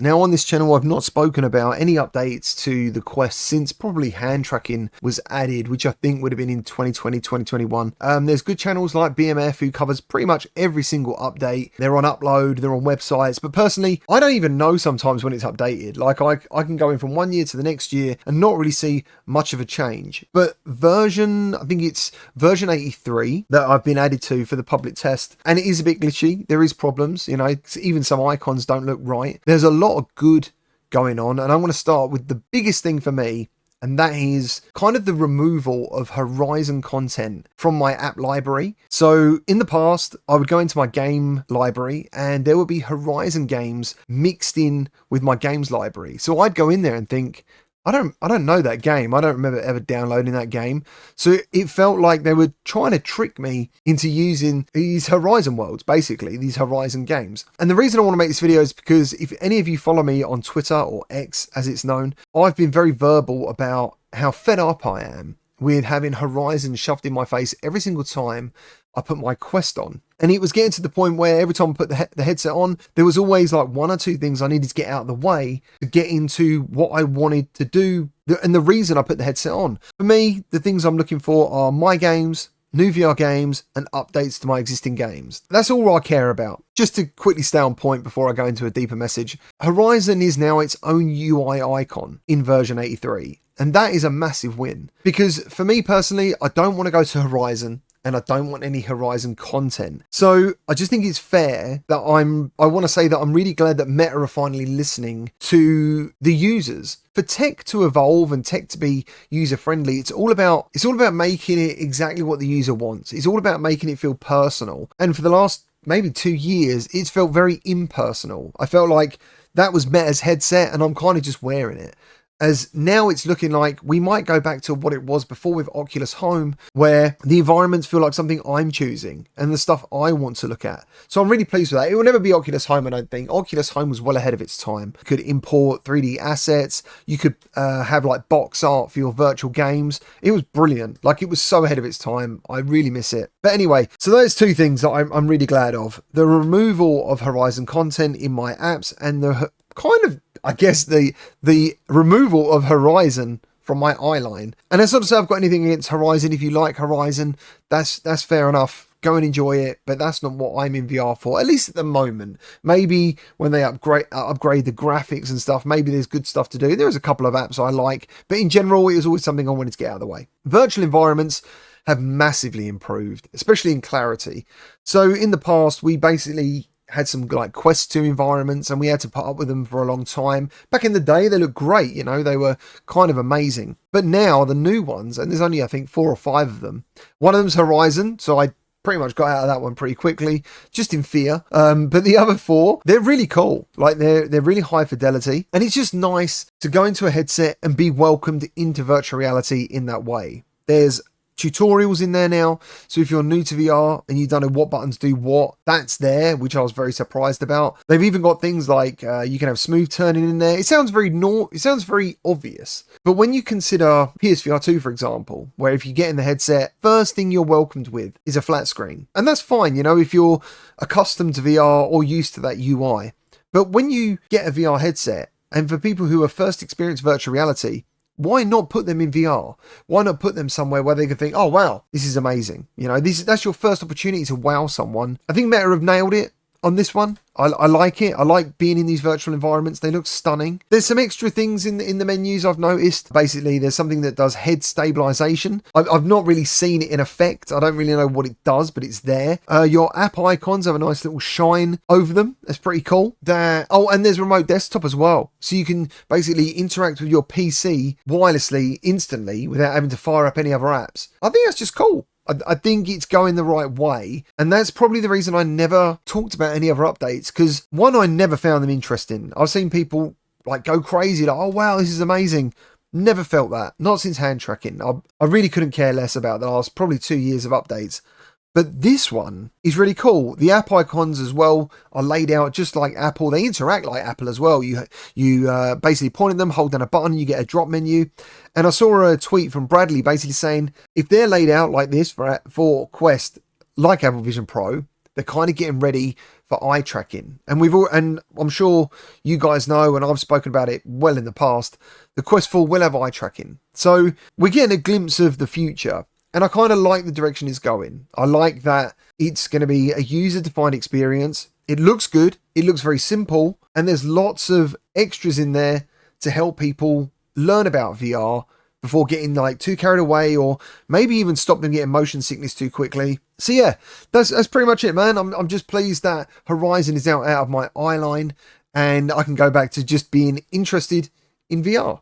Now on this channel I've not spoken about any updates to the Quest since probably hand tracking was added, which I think would have been in 2020, 2021. There's good channels like BMF who covers pretty much every single update. They're on upload, they're on websites, but personally I don't even know sometimes when it's updated. Like I can go in from one year to the next year and not really see much of a change. But I think it's version 83 that I've been added to for the public test, and it is a bit glitchy. There is problems, you know, even some icons don't look right. There's a lot of good going on, and I'm going to start with the biggest thing for me, and that is kind of the removal of Horizon content from my app library. So in the past, I would go into my game library and there would be Horizon games mixed in with my games library. So I'd go in there and think, I don't know that game. I don't remember ever downloading that game. So it felt like they were trying to trick me into using these Horizon worlds, basically, these Horizon games. And the reason I want to make this video is because if any of you follow me on Twitter, or X as it's known, I've been very verbal about how fed up I am with having Horizon shoved in my face every single time I put my Quest on. And it was getting to the point where every time I put the headset on, there was always like one or two things I needed to get out of the way to get into what I wanted to do. And the reason I put the headset on. For me, the things I'm looking for are my games, new VR games, and updates to my existing games. That's all I care about. Just to quickly stay on point before I go into a deeper message, Horizon is now its own UI icon in version 83. And that is a massive win. Because for me personally, I don't want to go to Horizon, and I don't want any Horizon content. So I just think it's fair that I want to say that I'm really glad that Meta are finally listening to the users. For tech to evolve and tech to be user friendly, it's all about making it exactly what the user wants. It's all about making it feel personal. And for the last maybe 2 years, it's felt very impersonal. I felt like that was Meta's headset and I'm kind of just wearing it. As now it's looking like we might go back to what it was before with Oculus Home, where the environments feel like something I'm choosing and the stuff I want to look at. So I'm really pleased with that. It will never be Oculus Home, I don't think. Oculus Home was well ahead of its time. You could import 3D assets. You could have like box art for your virtual games. It was brilliant. Like, it was so ahead of its time. I really miss it. But anyway, so those two things that I'm really glad of. The removal of Horizon content in my apps and the kind of, I guess, the removal of Horizon from my eyeline. And it's not to say I've got anything against Horizon. If you like Horizon, that's fair enough. Go and enjoy it, but that's not what I'm in VR for, at least at the moment. Maybe when they upgrade the graphics and stuff, maybe there's good stuff to do. There's a couple of apps I like, but in general, it was always something I wanted to get out of the way. Virtual environments have massively improved, especially in clarity. So in the past, we basically had some like Quest 2 environments and we had to put up with them for a long time. Back in the day, they looked great, you know, they were kind of amazing. But now the new ones, and there's only I think 4 or 5 of them. One of them's Horizon, so I pretty much got out of that one pretty quickly, just in fear. But the other 4, they're really cool. Like they're really high fidelity, and it's just nice to go into a headset and be welcomed into virtual reality in that way. There's tutorials in there now, so if you're new to VR and you don't know what buttons do what, that's there, which I was very surprised about. They've even got things like you can have smooth turning in there. It sounds very obvious, but when you consider PSVR 2, for example, where if you get in the headset, first thing you're welcomed with is a flat screen, and that's fine, you know, if you're accustomed to VR or used to that UI. But when you get a VR headset, and for people who have first experienced virtual reality, why not put them in VR? Why not put them somewhere where they can think, oh, wow, this is amazing. You know, that's your first opportunity to wow someone. I think Meta have nailed it on this one. I like it. I like being in these virtual environments. They look stunning. There's some extra things in the menus I've noticed. Basically, there's something that does head stabilization. I've not really seen it in effect. I don't really know what it does, but it's there. Your app icons have a nice little shine over them. That's pretty cool. And there's remote desktop as well. So you can basically interact with your PC wirelessly instantly without having to fire up any other apps. I think that's just cool. I think it's going the right way, and that's probably the reason I never talked about any other updates, because one, I never found them interesting. I've seen people like go crazy, like, oh wow, this is amazing. Never felt that, not since hand tracking. I really couldn't care less about the last probably 2 years of updates. But this one is really cool. The app icons as well are laid out just like Apple. They interact like Apple as well. You basically point at them, hold down a button, you get a drop menu. And I saw a tweet from Bradley basically saying, if they're laid out like this for Quest, like Apple Vision Pro, they're kind of getting ready for eye tracking. And I'm sure you guys know, and I've spoken about it well in the past, the Quest 4 will have eye tracking. So we're getting a glimpse of the future. And I kind of like the direction it's going. I like that it's going to be a user-defined experience. It looks good. It looks very simple. And there's lots of extras in there to help people learn about VR before getting like too carried away, or maybe even stop them getting motion sickness too quickly. So yeah, that's pretty much it, man. I'm just pleased that Horizon is out of my eye line and I can go back to just being interested in VR.